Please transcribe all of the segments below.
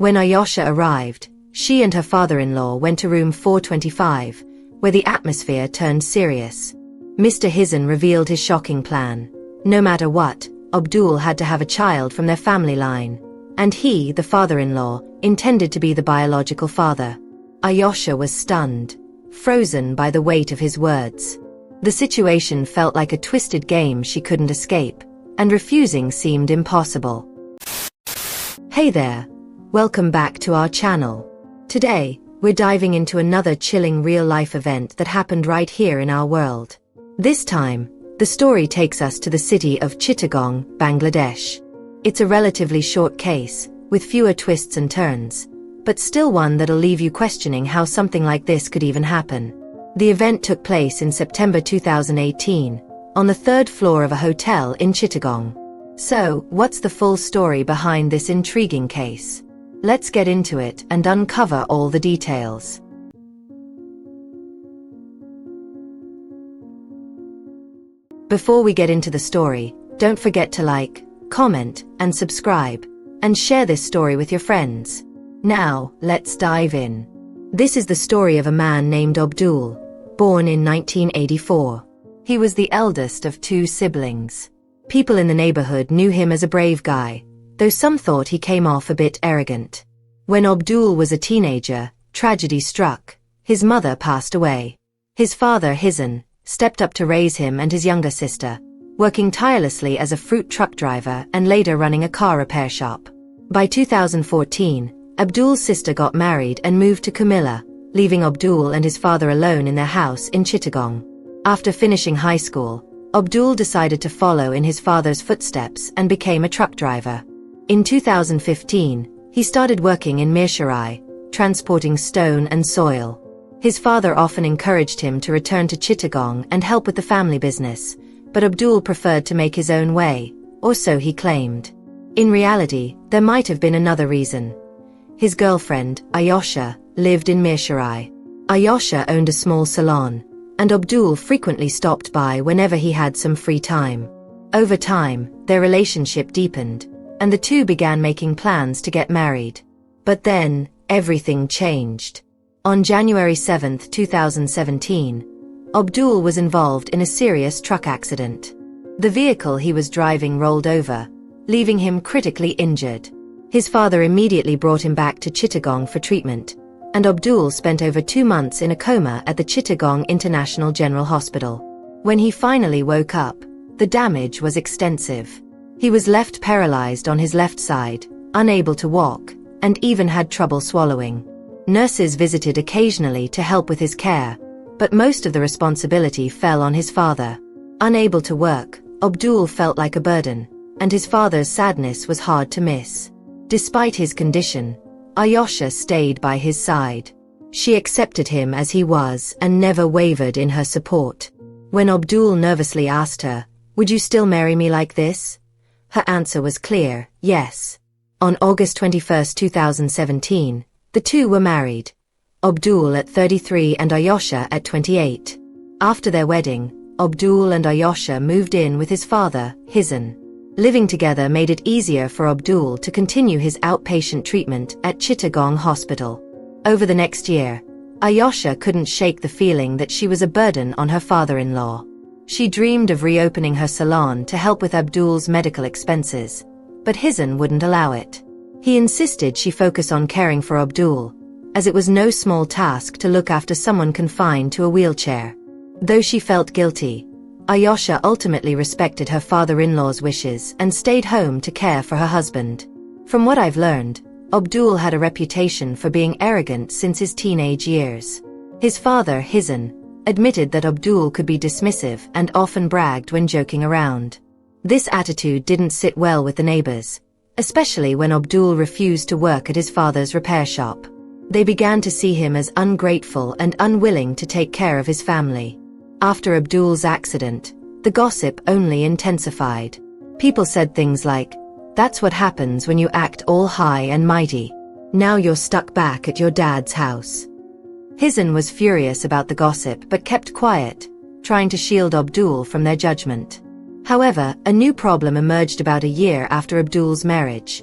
When Ayosha arrived, she and her father-in-law went to room 425, where the atmosphere turned serious. Mr. Hizan revealed his shocking plan. No matter what, Abdul had to have a child from their family line. And he, the father-in-law, intended to be the biological father. Ayosha was stunned, frozen by the weight of his words. The situation felt like a twisted game she couldn't escape, and refusing seemed impossible. Hey there, welcome back to our channel. Today, we're diving into another chilling real-life event that happened right here in our world. This time, the story takes us to the city of Chittagong, Bangladesh. It's a relatively short case, with fewer twists and turns, but still one that'll leave you questioning how something like this could even happen. The event took place in September 2018, on the third floor of a hotel in Chittagong. So, what's the full story behind this intriguing case? Let's get into it and uncover all the details. Before we get into the story, don't forget to like, comment, and subscribe, and share this story with your friends. Now, let's dive in. This is the story of a man named Abdul, born in 1984. He was the eldest of two siblings. People in the neighborhood knew him as a brave guy, though some thought he came off a bit arrogant. When Abdul was a teenager, tragedy struck. His mother passed away. His father, Hizan, stepped up to raise him and his younger sister, working tirelessly as a fruit truck driver and later running a car repair shop. By 2014, Abdul's sister got married and moved to Kumilla, leaving Abdul and his father alone in their house in Chittagong. After finishing high school, Abdul decided to follow in his father's footsteps and became a truck driver. In 2015, he started working in Meerserrai, transporting stone and soil. His father often encouraged him to return to Chittagong and help with the family business, but Abdul preferred to make his own way, or so he claimed. In reality, there might have been another reason. His girlfriend, Ayosha, lived in Meerserrai. Ayosha owned a small salon, and Abdul frequently stopped by whenever he had some free time. Over time, their relationship deepened, and the two began making plans to get married. But then, everything changed. On January 7, 2017, Abdul was involved in a serious truck accident. The vehicle he was driving rolled over, leaving him critically injured. His father immediately brought him back to Chittagong for treatment, and Abdul spent over 2 months in a coma at the Chittagong International General Hospital. When he finally woke up, the damage was extensive. He was left paralyzed on his left side, unable to walk, and even had trouble swallowing. Nurses visited occasionally to help with his care, but most of the responsibility fell on his father. Unable to work, Abdul felt like a burden, and his father's sadness was hard to miss. Despite his condition, Ayosha stayed by his side. She accepted him as he was and never wavered in her support. When Abdul nervously asked her, "Would you still marry me like this?" her answer was clear, yes. On August 21, 2017, the two were married. Abdul at 33 and Ayosha at 28. After their wedding, Abdul and Ayosha moved in with his father, Hizan. Living together made it easier for Abdul to continue his outpatient treatment at Chittagong Hospital. Over the next year, Ayosha couldn't shake the feeling that she was a burden on her father-in-law. She dreamed of reopening her salon to help with Abdul's medical expenses, but Hizan wouldn't allow it. He insisted she focus on caring for Abdul, as it was no small task to look after someone confined to a wheelchair. Though she felt guilty, Ayosha ultimately respected her father-in-law's wishes and stayed home to care for her husband. From what I've learned, Abdul had a reputation for being arrogant since his teenage years. His father, Hizan, admitted that Abdul could be dismissive and often bragged when joking around. This attitude didn't sit well with the neighbors, especially when Abdul refused to work at his father's repair shop. They began to see him as ungrateful and unwilling to take care of his family. After Abdul's accident, the gossip only intensified. People said things like, "That's what happens when you act all high and mighty. Now you're stuck back at your dad's house." Hizan was furious about the gossip but kept quiet, trying to shield Abdul from their judgment. However, a new problem emerged about a year after Abdul's marriage.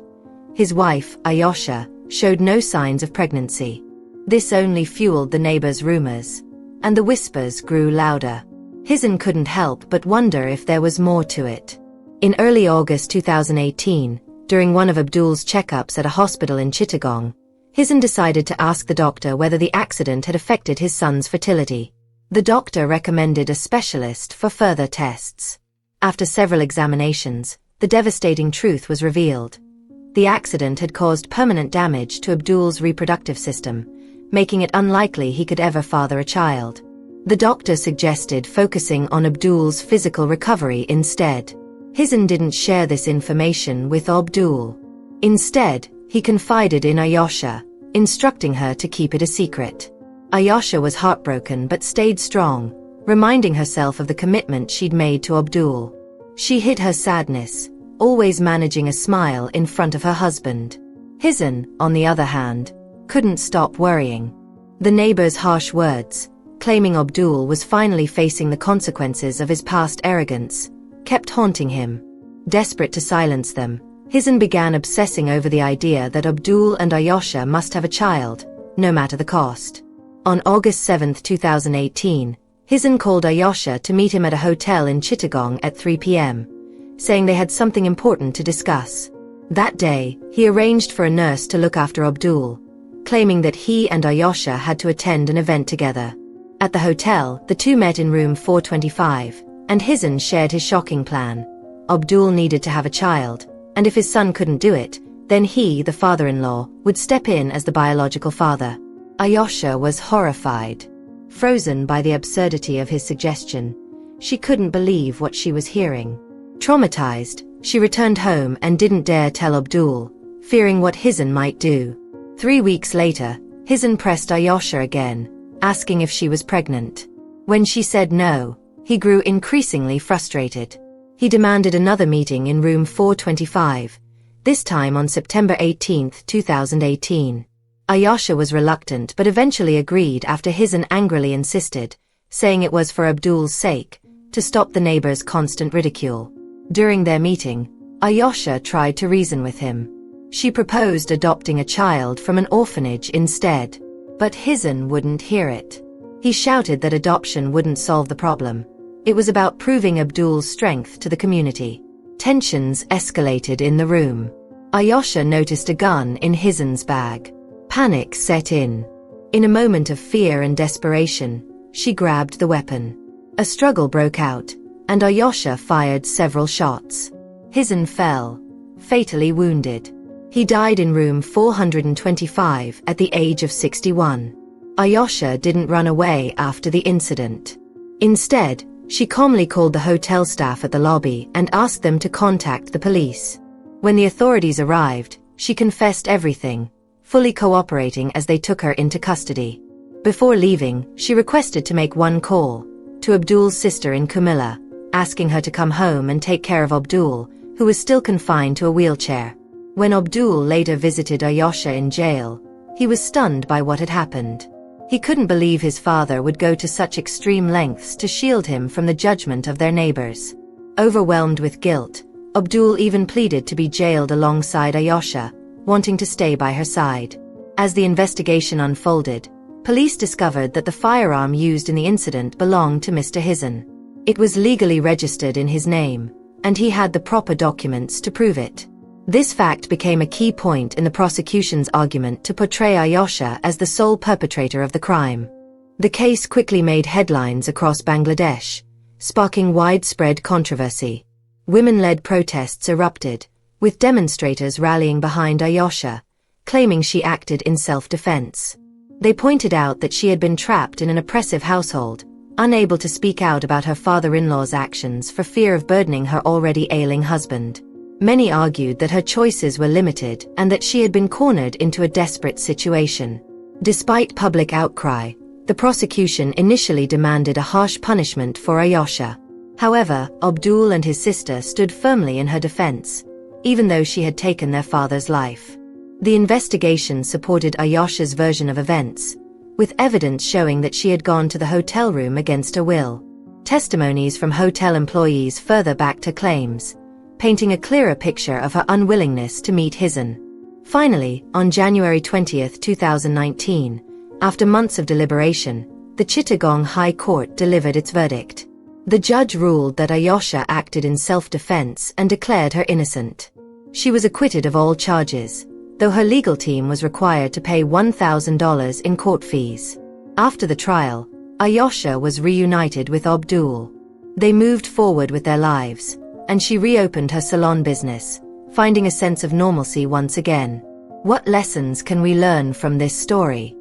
His wife, Ayosha, showed no signs of pregnancy. This only fueled the neighbors' rumors, and the whispers grew louder. Hizen couldn't help but wonder if there was more to it. In early August 2018, during one of Abdul's checkups at a hospital in Chittagong, Hizen decided to ask the doctor whether the accident had affected his son's fertility. The doctor recommended a specialist for further tests. After several examinations, the devastating truth was revealed. The accident had caused permanent damage to Abdul's reproductive system, making it unlikely he could ever father a child. The doctor suggested focusing on Abdul's physical recovery instead. Hizen didn't share this information with Abdul. Instead, he confided in Ayosha, instructing her to keep it a secret. Ayosha was heartbroken but stayed strong, reminding herself of the commitment she'd made to Abdul. She hid her sadness, always managing a smile in front of her husband. Hizen, on the other hand, couldn't stop worrying. The neighbors' harsh words, claiming Abdul was finally facing the consequences of his past arrogance, kept haunting him. Desperate to silence them, Hizen began obsessing over the idea that Abdul and Ayosha must have a child, no matter the cost. On August 7, 2018, Hizen called Ayosha to meet him at a hotel in Chittagong at 3 p.m., saying they had something important to discuss. That day, he arranged for a nurse to look after Abdul, claiming that he and Ayosha had to attend an event together. At the hotel, the two met in room 425, and Hizen shared his shocking plan. Abdul needed to have a child, and if his son couldn't do it, then he, the father-in-law, would step in as the biological father. Ayosha was horrified. Frozen by the absurdity of his suggestion, she couldn't believe what she was hearing. Traumatized, she returned home and didn't dare tell Abdul, fearing what Hizen might do. 3 weeks later, Hizen pressed Ayosha again, asking if she was pregnant. When she said no, he grew increasingly frustrated. He demanded another meeting in room 425, this time on September 18, 2018. Ayosha was reluctant but eventually agreed after Hizen angrily insisted, saying it was for Abdul's sake, to stop the neighbors' constant ridicule. During their meeting, Ayosha tried to reason with him. She proposed adopting a child from an orphanage instead, but Hizen wouldn't hear it. He shouted that adoption wouldn't solve the problem. It was about proving Abdul's strength to the community. Tensions escalated in the room. Ayosha noticed a gun in Hizen's bag. Panic set in. In a moment of fear and desperation, she grabbed the weapon. A struggle broke out, and Ayosha fired several shots. Hizen fell, fatally wounded. He died in room 425 at the age of 61. Ayosha didn't run away after the incident. Instead, she calmly called the hotel staff at the lobby and asked them to contact the police. When the authorities arrived, she confessed everything, fully cooperating as they took her into custody. Before leaving, she requested to make one call to Abdul's sister in Kumilla, asking her to come home and take care of Abdul, who was still confined to a wheelchair. When Abdul later visited Ayosha in jail, he was stunned by what had happened. He couldn't believe his father would go to such extreme lengths to shield him from the judgment of their neighbors. Overwhelmed with guilt, Abdul even pleaded to be jailed alongside Ayosha, wanting to stay by her side. As the investigation unfolded, police discovered that the firearm used in the incident belonged to Mr. Hizen. It was legally registered in his name, and he had the proper documents to prove it. This fact became a key point in the prosecution's argument to portray Ayosha as the sole perpetrator of the crime. The case quickly made headlines across Bangladesh, sparking widespread controversy. Women-led protests erupted, with demonstrators rallying behind Ayosha, claiming she acted in self-defense. They pointed out that she had been trapped in an oppressive household, unable to speak out about her father-in-law's actions for fear of burdening her already ailing husband. Many argued that her choices were limited and that she had been cornered into a desperate situation. Despite public outcry, the prosecution initially demanded a harsh punishment for Ayosha. However, Abdul and his sister stood firmly in her defense, even though she had taken their father's life. The investigation supported Ayosha's version of events, with evidence showing that she had gone to the hotel room against her will. Testimonies from hotel employees further backed her claims, painting a clearer picture of her unwillingness to meet Hizen. Finally, on January 20th, 2019, after months of deliberation, the Chittagong High Court delivered its verdict. The judge ruled that Ayosha acted in self-defense and declared her innocent. She was acquitted of all charges, though her legal team was required to pay $1,000 in court fees. After the trial, Ayosha was reunited with Abdul. They moved forward with their lives, and she reopened her salon business, finding a sense of normalcy once again. What lessons can we learn from this story?